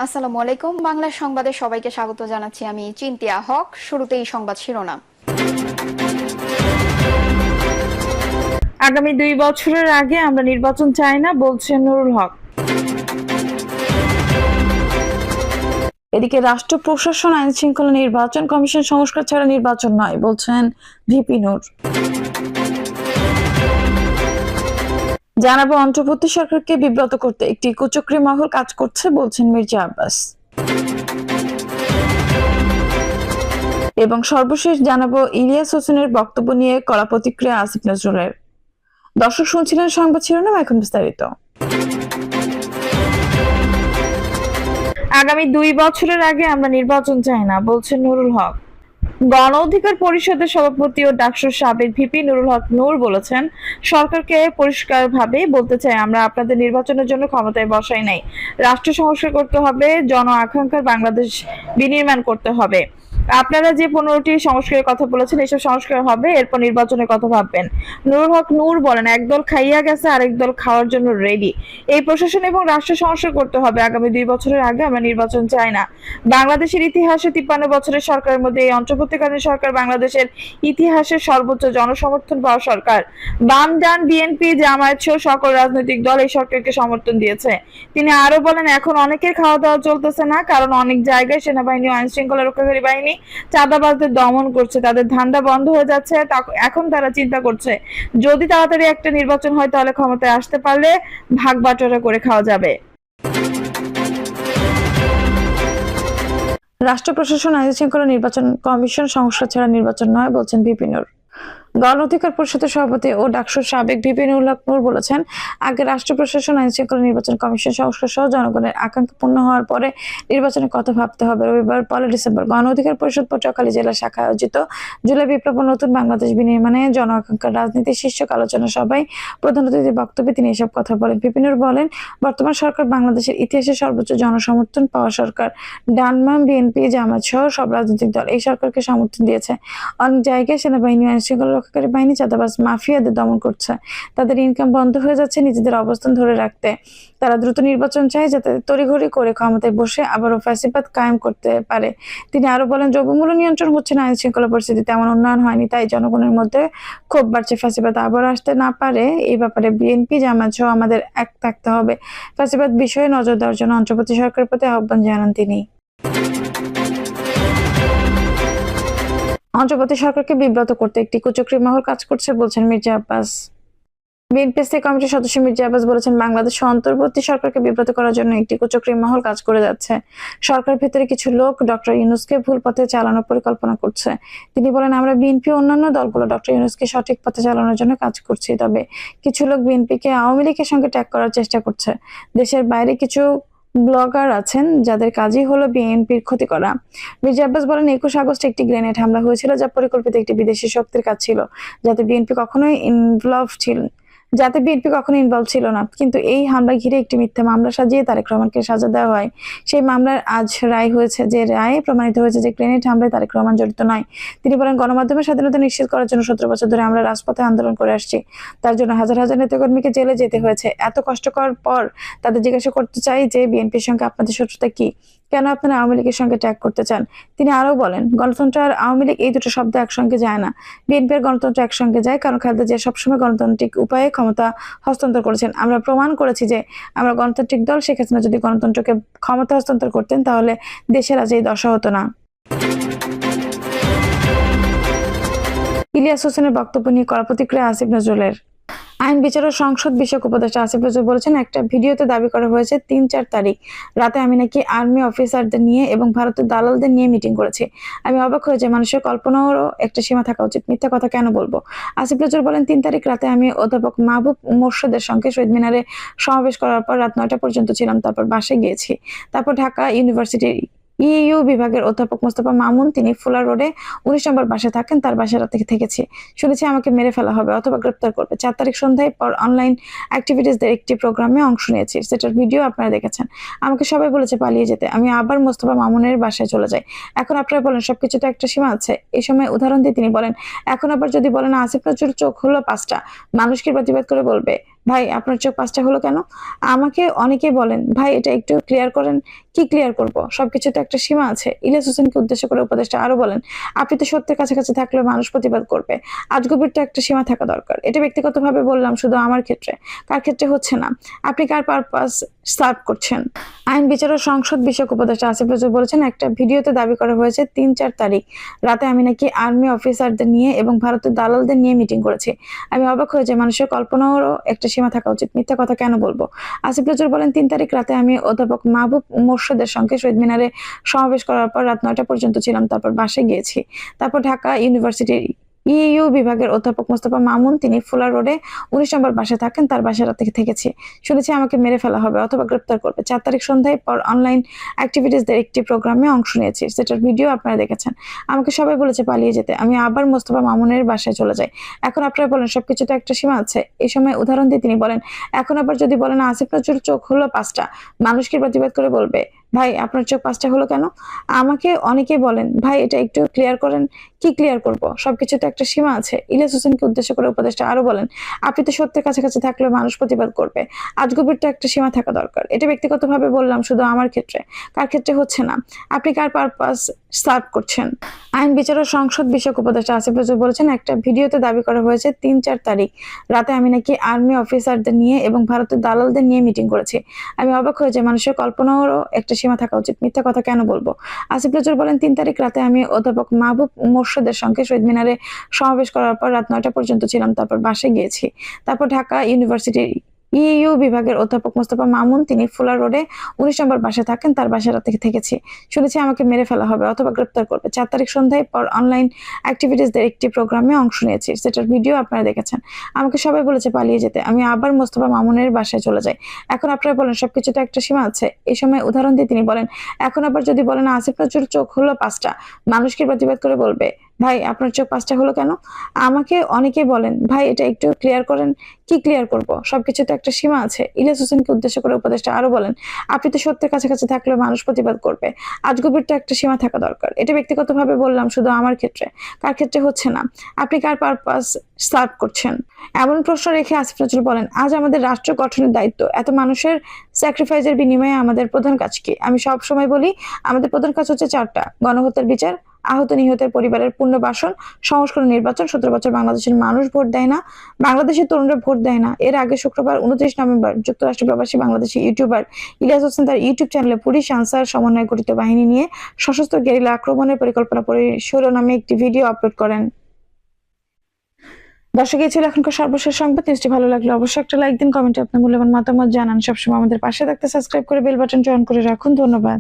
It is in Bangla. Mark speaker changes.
Speaker 1: আসসালামু আলাইকুম। বাংলা সংবাদে সবাইকে স্বাগত জানাচ্ছি। আমি চিন্তিয়া হক। শুরুতেই সংবাদ শিরোনাম।
Speaker 2: আগামী 2 বছরের আগে আমরা নির্বাচন চাই না, বলছেন নুরুল হক। এদিকে রাষ্ট্র প্রশাসন, আইন শৃঙ্খলা, নির্বাচন কমিশন সংস্কার ছাড়া নির্বাচন নয়, বলছেন ভিপি নূর। জানাবো, অন্তর্বর্তী সরকারকে বিব্রত করতে একটি কুচক্রী মহল কাজ করছে, বলছেন মির্জা আব্বাস। এবং সর্বশেষ জানাবো, ইলিয়াস হোসেনের বক্তব্য নিয়ে কড়া প্রতিক্রিয়া আসিফ নজরুলের। দর্শক, শুনছিলেন সংবাদ শিরোনাম, এখন বিস্তারিত। আগামী 2 বছরের আগে আমরা নির্বাচন চাই না, বলছেন নুরুল হক। গণ অধিকার পরিষদের সভাপতি ও ডাকসুর সাবেক ভিপি নুরুল হক নূর বলেছেন, সরকারকে পরিষ্কারভাবে বলতে চাই, আমরা আপনাদের নির্বাচনের জন্য ক্ষমতায় বসাই নাই। রাষ্ট্র সংস্কার করতে হবে, জন আকাঙ্ক্ষার বাংলাদেশ বিনির্মাণ করতে হবে। আপনারা যে 15টি সংস্কারের কথা বলেছেন, এসব সংস্কার হবে, এরপর নির্বাচনের কথা ভাববেন। নুরুল হক নূর বলেন, একদল খাইয়া গেছে, আরেক দল খাওয়ার জন্য রেডি। এই প্রশাসন এবং রাষ্ট্র সংস্কার করতে হবে। আগামী 2 বছরের আগে আমরা নির্বাচন চাই না। বাংলাদেশের ইতিহাসে 53 বছরের সরকারের মধ্যে এই অন্তর্বর্তীকালীন সরকার বাংলাদেশের ইতিহাসের সর্বোচ্চ জনসমর্থন পাওয়া সরকার। বাম, ডান, বিএনপি, জামায়াত সহ সকল রাজনৈতিক দল এই সরকারকে সমর্থন দিয়েছে। তিনি আরো বলেন, এখন অনেকের খাওয়া দাওয়া চলতেছে না, কারণ অনেক জায়গায় সেনাবাহিনী ও আইন শৃঙ্খলা রক্ষাকারী বাহিনী চাঁদাবাজদের দমন করছে, তাদের ধান্দা বন্ধ হয়ে যাচ্ছে। এখন তারা চিন্তা করছে, যদি তাড়াতাড়ি একটা নির্বাচন হয় তাহলে ক্ষমতায় আসতে পারলে ভাগ বাটোয়ারা করে খাওয়া যাবে। রাষ্ট্র প্রশাসন, আইন শৃঙ্খলা, নির্বাচন কমিশন সংস্কার ছাড়া নির্বাচন নয়, বলছেন ভিপি নূর। গণ অধিকার পরিষদের সভাপতি ও ডাকসুর সাবেক ভিপি নুরুল হক নূর বলেছেন, আগে রাষ্ট্র প্রশাসন, আইন শৃঙ্খলা, নির্বাচন কমিশন সংস্কার সহ জনগণের আকাঙ্ক্ষা পূর্ণ হওয়ার পরে নির্বাচনের কথা ভাবতে হবে। রবিবার 1 ডিসেম্বর গণ অধিকার পরিষদ পটুয়াখালী জেলা শাখা আয়োজিত জুলাই বিপ্লব ও নতুন বাংলাদেশ বিনির্মাণে জন আকাঙ্ক্ষার রাজনীতি শীর্ষক আলোচনা সভায় প্রধান অতিথির বক্তব্যে তিনি এসব কথা বলেন। ভিপি নূর বলেন, বর্তমান সরকার বাংলাদেশের ইতিহাসে সর্বোচ্চ জনসমর্থন পাওয়া সরকার। ডান, বাম, বিএনপি, জামায়াত সহ সব রাজনৈতিক দল এই সরকারকে সমর্থন দিয়েছে। অনেক জায়গায় সেনাবাহিনী, আইন শৃঙ্খলা রক্ষাকারী বাহিনী চাঁদাবাজ মাফিয়াদের দমন করছে, তাদের ইনকাম বন্ধ হয়ে যাচ্ছে নিজেদের অবস্থান ধরে রাখতে। তারা দ্রুত নির্বাচন চায়, যাতে তড়িঘড়ি করে ক্ষমতায় বসে আবারও ফ্যাসিবাদ কায়েম করতে পারে। তিনি আরো বলেন, দ্রব্যমূল্য নিয়ন্ত্রণ হচ্ছে না, আইন শৃঙ্খলা পরিস্থিতি তেমন উন্নয়ন হয়নি, তাই জনগণের মধ্যে ক্ষোভ বাড়ছে। ফ্যাসিবাদ আবার আসতে না পারে, এই ব্যাপারে বিএনপি, জামায়াত সহ আমাদের এক থাকতে হবে। ফ্যাসিবাদ বিষয়ে নজর দেওয়ার জন্য অন্তর্বর্তী সরকারের প্রতি আহ্বান জানান তিনি। অন্তর্বর্তী সরকারকে বিব্রত করতে একটি কুচক্রী মহল কাজ করছে, বলছেন মির্জা আব্বাস। বিএনপি স্থায়ী কমিটির সদস্য মির্জা আব্বাস বলেছেন, বাংলাদেশ অন্তর্বর্তী সরকারকে বিব্রত করার জন্য একটি কুচক্রী মহল কাজ করে যাচ্ছে। সরকার ভেতরে কিছু লোক ডক্টর ইউনূসকে ভুল পথে চালানোর পরিকল্পনা করছে। তিনি বলেন, আমরা বিএনপি ও অন্যান্য দলগুলো ডক্টর ইউনূসকে সঠিক পথে চালানোর জন্য কাজ করছি, তবে কিছু লোক বিএনপিকে আওয়ামী লীগের সঙ্গে ট্যাগ করার চেষ্টা করছে। দেশের বাইরে কিছু ব্লগার আছেন যাদের কাজই হলো বিএনপির ক্ষতি করা। মির্জা আব্বাস বলেন, 21 আগস্ট একটি গ্রেনেড হামলা হয়েছিল, যা পরিকল্পিত একটি বিদেশি শক্তির কাজ ছিল, যাতে বিএনপি কখনোই ইনভলভ ছিল না। কিন্তু এই হামলা ঘিরে একটি মিথ্যা মামলা সাজিয়ে তারেক রহমানকে সাজা দেওয়া হয়। সেই মামলার আজ রায় হয়েছে, যে রায়ে প্রমাণিত হয়েছে যে গ্রেনেড হামলায় তারেক রহমান জড়িত নয়। তিনি বলেন, গণমাধ্যমের স্বাধীনতা নিশ্চিত করার জন্য 17 বছর ধরে আমরা রাজপথে আন্দোলন করে আসছি। তার জন্য হাজার হাজার নেতাকর্মীকে জেলে যেতে হয়েছে। এত কষ্ট করার পর তাদের জিজ্ঞাসা করতে চাই যে, বিএনপির সঙ্গে আপনাদের শত্রুতা কি? কেন আপনারা আওয়ামী লীগের সঙ্গে ট্যাগ করতে চান? তিনি আরো বলেন, গণতন্ত্র আর আওয়ামী লীগ এই দুটো শব্দ একসঙ্গে যায় না। বিএনপি আর গণতন্ত্র একসঙ্গে যায়, কারণ খালেদা জিয়া সবসময় গণতান্ত্রিক উপায়ে ক্ষমতা হস্তান্তর করেছেন। আমরা প্রমাণ করেছি যে আমরা গণতান্ত্রিক দল। শেখ হাসিনা যদি গণতন্ত্রকে ক্ষমতা হস্তান্তর করতেন, তাহলে দেশের আজ এই দশা হতো না। ইলিয়াস হোসেনের বক্তব্য নিয়ে কড়া প্রতিক্রিয়া আসিফ নজরুলের। আইন বিচার ও সংসদ বিষয়ক উপদেষ্টা আসিফ নজরুল বলেছেন, একটা ভিডিওতে দাবি করা হয়েছে 3-4 তারিখ রাতে আমি নাকি আর্মি অফিসারদের নিয়ে এবং ভারতের দালালদের নিয়ে মিটিং করেছি। আমি অবাক হয়ে যাই, মানুষের কল্পনারও একটা সীমা থাকা উচিত। মিথ্যা কথা কেন বলবো? আসিফ নজরুল বলেন, 3 তারিখ রাতে আমি অধ্যাপক মাহবুব মোর্শেদের সঙ্গে শহীদ মিনারে সমাবেশ করার পর রাত 9টা পর্যন্ত ছিলাম। তারপর বাসায় গিয়েছি। তারপর ঢাকা ইউনিভার্সিটির ইইউ বিভাগের অধ্যাপক মোস্তফা মামুন, তিনি ফুলা রোডে 19 নম্বর বাসায় থাকেন, তার বাসায় রাত থেকে থেকেছি। শুনেছি আমাকে মেরে ফেলা হবে অথবা গ্রেপ্তার করবে। 4 তারিখ সন্ধ্যায় পর অনলাইন অ্যাক্টিভিটিসদের একটি প্রোগ্রামে অংশ নিয়েছি, সেটার ভিডিও আপনারা দেখেছেন। আমাকে সবাই বলেছে পালিয়ে যেতে। আমি আবার মোস্তফা মামুনের বাসায় চলে যাই। এখন আপনারা বলেন, সবকিছু তো একটা সীমা আছে। এই সময় উদাহরণ দিয়ে তিনি বলেন, এখন আবার যদি বলেন আসিফ নজরুল চোখ হলো 5টা, মানুষ কি প্রতিবাদ করে বলবে? ভাই আপনার চোখ পাঁচটা হলো কেন? আমাকে অনেকেই বলেন, ভাই এটা একটু ক্লিয়ার করেন। কি ক্লিয়ার করব? সবকিছু তো একটা সীমা আছে। ইলিয়াস হোসেনকে উদ্দেশ্য করে উপদেষ্টা আরো বলেন, আপনি তো সত্যের কাছাকাছি থাকলেও মানুষ প্রতিবাদ করবে। আজগুবির তো একটা সীমা থাকা দরকার। এটা ব্যক্তিগতভাবে বললাম, শুধু আমার ক্ষেত্রে। কার ক্ষেত্রে হচ্ছে না? আপনি কার পারপাস সার্ভ করছেন? আইন বিচার ও সংসদ বিষয়ক উপদেষ্টা আসিফ নজরুল বলেছেন, একটা ভিডিওতে দাবি করা হয়েছে ৩-৪ তারিখ রাতে আমি নাকি আর্মি অফিসারদের নিয়ে এবং ভারতের দালালদের নিয়ে মিটিং করেছি। আমি অবাক হয়ে যাই, মানুষের কল্পনারও একটা সীমা থাকা উচিত। মিথ্যা কথা কেন বলবো? আসিফ নজরুল বলেন, ৩ তারিখ রাতে আমি অধ্যাপক মাহবুব মোর্শেদের সঙ্গে শহীদ মিনারে সমাবেশ করার পর রাত ৯টা পর্যন্ত ছিলাম। তারপর বাসায় গিয়েছি। তারপর ঢাকা ইউনিভার্সিটির ইইউ বিভাগের অধ্যাপক মোস্তফা মামুন, তিনি ফুলা রোডে ১৯ নম্বর বাসায় থাকেন। তার বাসায় রাত থেকে থেকেছি। শুনেছি আমাকে মেরে ফেলা হবে অথবা গ্রেপ্তার করবে। ৪ তারিখ সন্ধ্যায় পর অনলাইন অ্যাক্টিভিটিসদের একটি প্রোগ্রামে অংশ নিয়েছি, যেটার ভিডিও আপনারা দেখেছেন। আমাকে সবাই বলেছে পালিয়ে যেতে। আমি আবার মোস্তফা মামুনের বাসায় চলে যাই। এখন আপনারা বলেন, সবকিছুতে একটা সীমা আছে। এই সময় উদাহরণ দিয়ে তিনি বলেন, এখন আবার যদি বলেন আসিফ নজরুল চোখ হলো পাঁচটা, মানুষ কি প্রতিবাদ করে বলবে, ভাই আপনার চোখ পাঁচটা হলো কেন? আমাকে অনেকেই বলেন, ভাই এটা একটু ক্লিয়ার করেন। কি ক্লিয়ার করব? সবকিছু তো একটা সীমা আছে। ইলিয়াস হোসেনকে উদ্দেশ্য করে উপদেষ্টা আরো বলেন, আপনি তো সত্যের কাছাকাছি থাকলেও মানুষ প্রতিবাদ করবে। আজগুবির তো একটা সীমা থাকা দরকার। এটা ব্যক্তিগতভাবে বললাম, শুধু আমার ক্ষেত্রে। কার ক্ষেত্রে হচ্ছে না? আপনি কার পারপাস সার্ভ করছেন? আইন বিচার ও সংসদ বিষয়ক উপদেষ্টা আসিফ নজরুল বলেছেন, একটা ভিডিওতে দাবি করা হয়েছে ৩-৪ তারিখ রাতে আমি নাকি আর্মি অফিসারদের নিয়ে এবং ভারতের দালালদের নিয়ে মিটিং করেছি। আমি অবাক হয়ে যাই, মানুষের কল্পনারও একটা সীমা থাকা উচিত। মিথ্যা কথা কেন বলবো? আসিফ নজরুল বলেন, ৩ তারিখ রাতে আমি অধ্যাপক মাহবুব মোর্শেদের সঙ্গে শহীদ মিনারে সমাবেশ করার পর রাত ৯টা পর্যন্ত ছিলাম। তারপর বাসায় গিয়েছি। তারপর ঢাকা ইউনিভার্সিটির ইইউ বিভাগের অধ্যাপক মোস্তফা মামুন, তিনি ফুলা রোডে ১৯ নম্বর বাসায় থাকেন। তার বাসায় রাত থেকে থেকেছি। শুনেছি আমাকে মেরে ফেলা হবে অথবা গ্রেপ্তার করবে। ৪ তারিখ সন্ধ্যায় পর অনলাইন অ্যাক্টিভিটিসদের একটি প্রোগ্রামে অংশ নিয়েছি, যেটার ভিডিও আপনারা দেখেছেন। আমাকে সবাই বলেছে পালিয়ে যেতে। আমি আবার মোস্তফা মামুনের বাসায় চলে যাই। এখন আপনারা বলেন, সবকিছুতে একটা সীমা আছে। এই সময় উদাহরণ দিয়ে তিনি বলেন, এখন আবার যদি বলেন আসিফ নজরুল চোখ হলো পাঁচটা, মানুষ কি প্রতিবাদ করে বলবে, ভাই আপনার চোখ পাঁচটা হলো কেন? আমাকে অনেকেই বলেন, ভাই এটা একটু ক্লিয়ার করেন। কি ক্লিয়ার করব? সবকিছু তো একটা সীমা আছে। ইলিয়াস হোসেনকে উদ্দেশ্য করে উপদেষ্টা আরো বলেন, আপনি তো সত্যের কাছাকাছি থাকলেও মানুষ প্রতিবাদ করবে। আজগুবির তো একটা সীমা থাকা দরকার। এটা ব্যক্তিগতভাবে বললাম, শুধু আমার ক্ষেত্রে। কার ক্ষেত্রে হচ্ছে না? আপনি কার পারপাস সার্ভ করছেন? এমন প্রশ্ন রেখে আসিফ নজরুল বলেন, আজ আমাদের রাষ্ট্র গঠনের দায়িত্ব। এত মানুষের স্যাক্রিফাইসের বিনিময়ে আমাদের প্রধান কাজ কি? আমি সব সময় বলি, আমাদের প্রধান কাজ হচ্ছে ৪টা: গণহত্যার বিচার, আহত নিহতের পরিবারের পুনর্বাসন, সংস্কার, নির্বাচন। ১৭ বছর বাংলাদেশের মানুষ ভোট দেয় না, বাংলাদেশের তরুণরা ভোট দেয় না। এর আগে শুক্রবার ২৯ নভেম্বর যুক্তরাষ্ট্র প্রবাসী বাংলাদেশি ইউটিউবার ইলিয়াস হোসেন তার ইউটিউব চ্যানেলে পুলিশ আনসার সমন্বয়ে গঠিত বাহিনী নিয়ে সশস্ত্র গেরিলা আক্রমণের পরিকল্পনা শিরোনামে একটি ভিডিও আপলোড করেন। দর্শক, এই ছিল এখনকার সর্বশেষ সংবাদ। নিউজটি ভালো লাগলে অবশ্যই একটা লাইক দিন, কমেন্টে আপনার মূল্যবান মতামত জানান। সবসময় আমাদের পাশে থাকতে সাবস্ক্রাইব করে বেল বাটনটি অন করে রাখুন। ধন্যবাদ।